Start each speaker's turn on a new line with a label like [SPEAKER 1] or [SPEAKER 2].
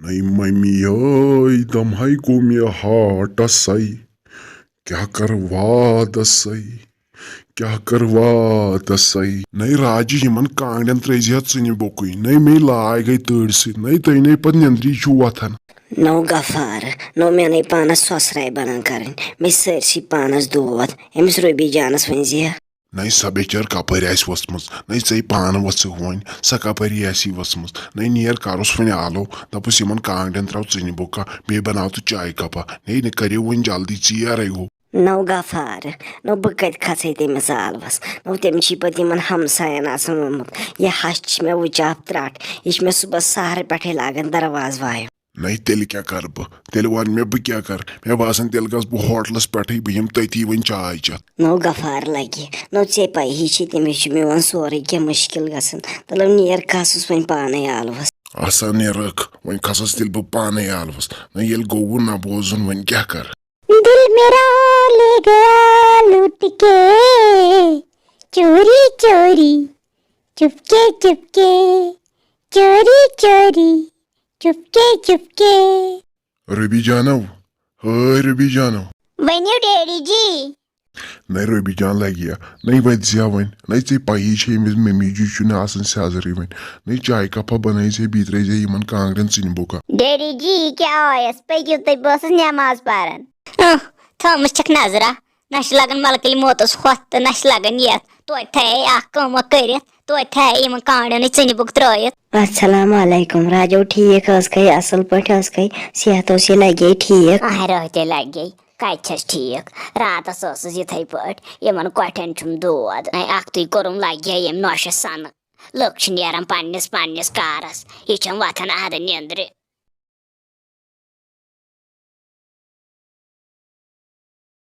[SPEAKER 1] नहीं मम्मी ओए दमहाई को मे हाटसै क्या करवादसै क्या करवादसै नहीं राजी यमन कांगड़न त्रैजिहा चुनि बोकुई नहीं मे लाय गई तड़ सी नहीं तैने पत निंद्री छु वथन
[SPEAKER 2] नो गफार नो मे पानस ससराय बनान कर मे सरसी पानस दोद अमिस रबी जानस वन जी
[SPEAKER 1] नहीं सा बेचार कपर वसमज नहीं ऐ पान वस वन सा कपर वसमज नहीं नियर करुस वन आलो दपुस यमन कांगड़न त्राव चुनि बोका बे बनाव तो चाय कपा नहीं करियो वन जल्दी चीर गो
[SPEAKER 2] नो गफार नो बह कत खसे तमिस आलवस नो तम पे हमसायन वोनमुत यह हश मे वुचाप त्रट यह मे सुबह सहर पे लागन दरवाज वाय
[SPEAKER 1] नहीं तेल क्या कर बह तेल वन मे बह क्या कर मे बासन तेल गस बह होटलस पे बह यम तती वन चाय चत
[SPEAKER 2] नो गफार लगे नो ऐ पही तमिस मे सोरे क्या मुश्किल गसन तलब नियर खसुस वन पाने आलवस
[SPEAKER 1] आसा नेरक वन खसस तेल बह पाने आलवस न ये गो न बोजुन वन क्या कर
[SPEAKER 3] दिल मेरा ले गया लूट के चोरी चोरी चुपके चुपके चोरी चोरी चुपके चुपके
[SPEAKER 1] रबी जानव हाय रबी जानव
[SPEAKER 3] वनियो डैडी जी
[SPEAKER 1] नहीं रबी जान लगिया नहीं वजिया वन नहीं ऐ पही मम्मी जी सजर वन नहीं चाय कपा बन बीत यमन कांगड़न चुन बोका
[SPEAKER 3] डैडी जी क्या आयस पक्यू तुम बस नमाज पारन थमस छक नजरा नश लगन मलकल मोतस होत तो नश लगन ये तो कम कर तो कांडन चुन बुक त्रित
[SPEAKER 2] अस्सलाम वालेकुम राजो ठीक कई असल पे कई सेहत लगे ठीक
[SPEAKER 3] रहते लगे कस ठीक रातस इथे पे इन कठन दोद अख्त कोरम लगे यम नोश सन लुक नेरान पन्निस कारस यह वथन अद निंद्र